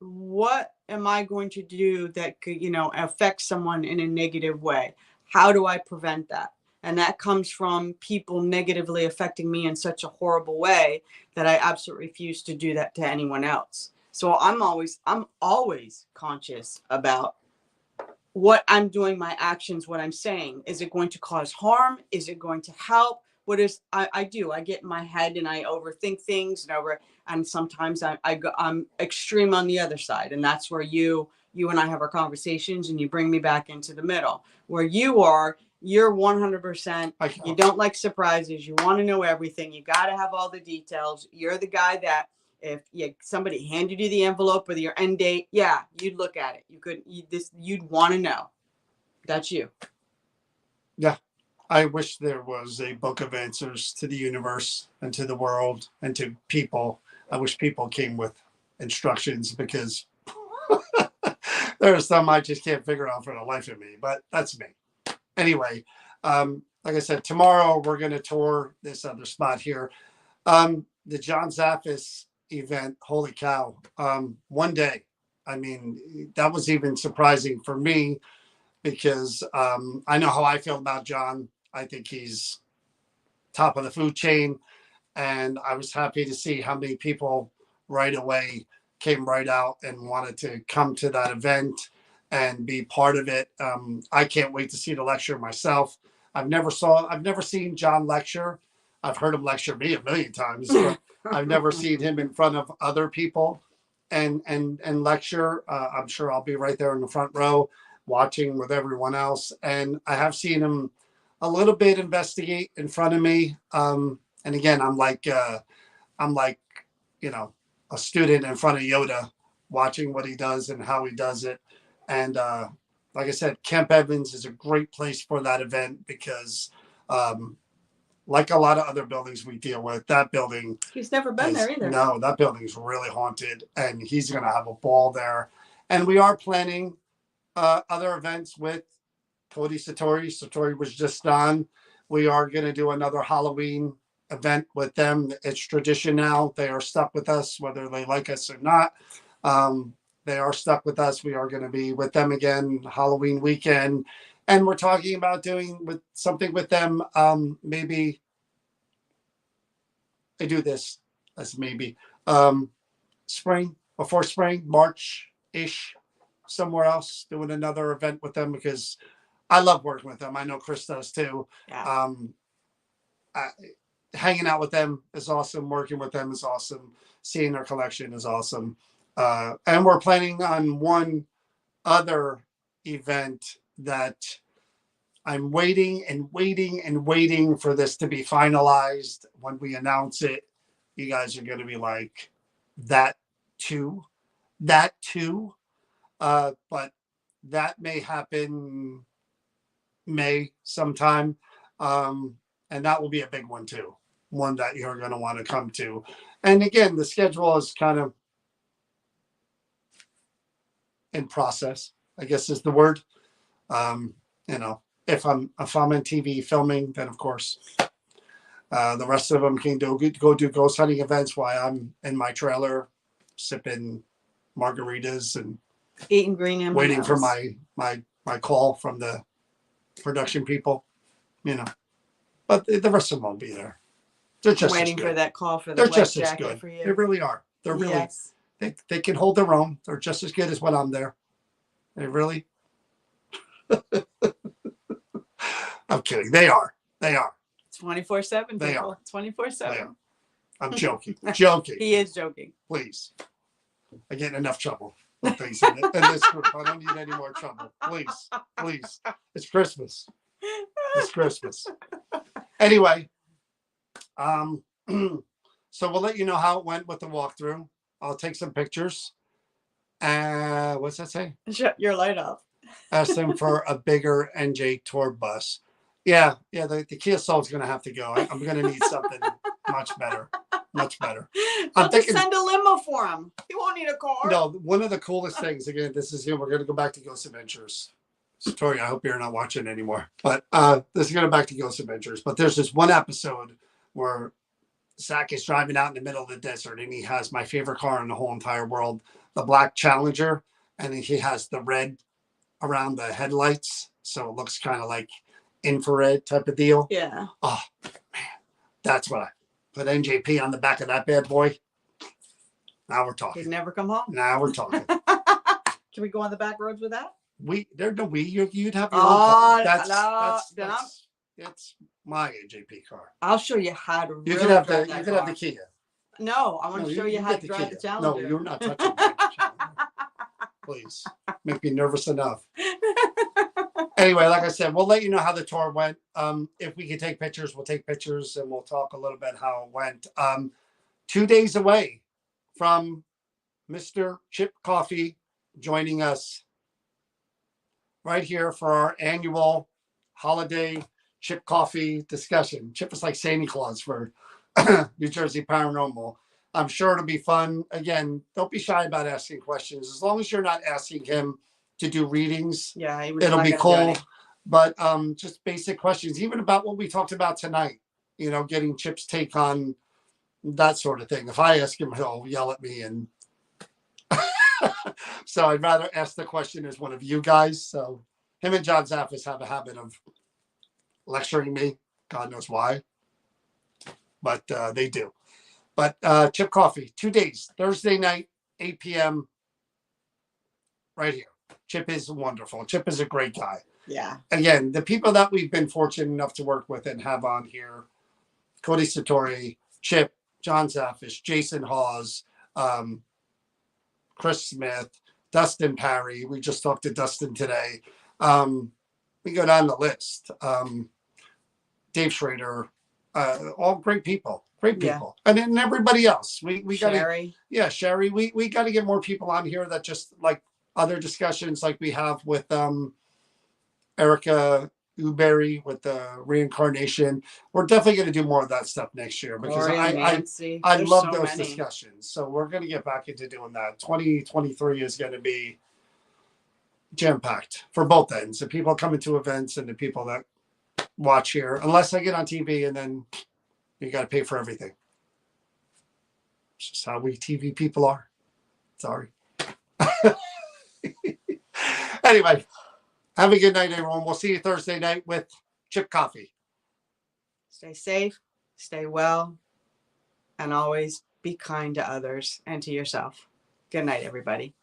am I going to do that could, affect someone in a negative way. How do I prevent that? And that comes from people negatively affecting me in such a horrible way that I absolutely refuse to do that to anyone else. So I'm always conscious about what I'm doing, my actions, what I'm saying. Is it going to cause harm? Is it going to help? What is I do? I get in my head and I overthink things and sometimes I'm extreme on the other side, and that's where you and I have our conversations, and you bring me back into the middle. Where you're 100%. You don't like surprises. You want to know everything. You got to have all the details. You're the guy that if somebody handed you the envelope with your end date, yeah, you'd look at it. You'd want to know. That's you. Yeah. I wish there was a book of answers to the universe and to the world and to people. I wish people came with instructions, because there are some I just can't figure out for the life of me, but that's me. Anyway, like I said, tomorrow we're going to tour this other spot here. The John Zaffis event, holy cow. One day, I mean, that was even surprising for me, because I know how I feel about John. I think he's top of the food chain. And I was happy to see how many people right away came right out and wanted to come to that event and be part of it. I can't wait to see the lecture myself. I've never seen John lecture. I've heard him lecture me a million times, but I've never seen him in front of other people and lecture. I'm sure I'll be right there in the front row watching with everyone else. And I have seen him a little bit investigate in front of me. And again, I'm like, a student in front of Yoda, watching what he does and how he does it. And like I said, Camp Evans is a great place for that event, because like a lot of other buildings we deal with, that building. He's never been there either. No, that building's really haunted, and he's going to have a ball there. And we are planning other events with Cody Satori. Satori was just on. We are going to do another Halloween event with them. It's tradition now. They are stuck with us, whether they like us or not. They are stuck with us. We are going to be with them again Halloween weekend. And we're talking about doing something with them. Maybe I do this as maybe spring, before spring, March-ish, somewhere else, doing another event with them, because I love working with them. I know Chris does too. Yeah. Hanging out with them is awesome. Working with them is awesome. Seeing their collection is awesome. And we're planning on one other event that I'm waiting for this to be finalized. When we announce it, you guys are going to be like, that too. But that may happen May sometime. And that will be a big one too. One that you're going to want to come to. And again, the schedule is kind of in process, I guess is the word. If I'm on TV filming, then of course the rest of them can go do ghost hunting events while I'm in my trailer sipping margaritas and eating green M&Ms. waiting for my call from the production people. But the rest of them won't be there. They're just waiting as good. for that call for the They're white just as jacket good. for you. They really are. They're really. Yes. They can hold their own. They're just as good as when I'm there. They really. I'm kidding. They are. 24/7. They are. 24/7. I'm joking. Joking. He is joking. Please. I get in enough trouble with things in this group. I don't need any more trouble. Please. It's Christmas. Anyway, so we'll let you know how it went with the walkthrough. I'll take some pictures. What's that say? Shut your light off. Ask them for a bigger NJ tour bus. Yeah. The Kia Soul's going to have to go. I'm going to need something much better. I'm thinking, send a limo for him. He won't need a car. No, one of the coolest things, again, we're going to go back to Ghost Adventures. Tori, I hope you're not watching anymore. But this is going back to Ghost Adventures. But there's this one episode where Zach is driving out in the middle of the desert, and he has my favorite car in the whole entire world, the black Challenger, and he has the red around the headlights. so it looks kind of like infrared type of deal. Yeah. Oh man, that's what I put NJP on the back of that bad boy. Now we're He'd talking. never come home. Now we're talking. Can we go on the back roads with that? There's no we. You'd have your own car. That's it's my NJP car. I'll show you how to. You really could have drive the that you could have the car. Kia. No, I want No, to show you how get to drive Kia. the Challenger. No, you're not touching me. Please, make me nervous enough. Anyway, like I said, we'll let you know how the tour went. If we can take pictures, we'll take pictures and we'll talk a little bit how it went. 2 days away from Mr. Chip Coffey joining us right here for our annual holiday Chip Coffey discussion. Chip is like Santa Claus for New Jersey Paranormal. I'm sure it'll be fun. Again, don't be shy about asking questions. As long as you're not asking him to do readings, Yeah, it'll be cool. But just basic questions, even about what we talked about tonight, getting Chip's take on that sort of thing. If I ask him, he'll yell at me. And so I'd rather ask the question as one of you guys. So him and John Zaffis have a habit of lecturing me. God knows why. But they do. But Chip Coffey, 2 days, Thursday night, 8 p.m. right here. Chip is wonderful. Chip is a great guy. Yeah. Again, the people that we've been fortunate enough to work with and have on here, Cody Satori, Chip, John Zaffis, Jason Hawes, Chris Smith, Dustin Parry. We just talked to Dustin today. We go down the list. Dave Schrader, all great people. Great people. Yeah. And then everybody else. We got Sherry. Yeah, Sherry. We got to get more people on here that just like other discussions like we have with Erica Uberry with the reincarnation. We're definitely going to do more of that stuff next year because I love those discussions. So we're going to get back into doing that. 2023 is going to be jam-packed for both ends. The people coming to events and the people that watch here, unless I get on TV and then you got to pay for everything. It's just how we TV people are. Sorry. Anyway, have a good night, everyone. We'll see you Thursday night with Chip Coffey. Stay safe, stay well, and always be kind to others and to yourself. Good night, everybody.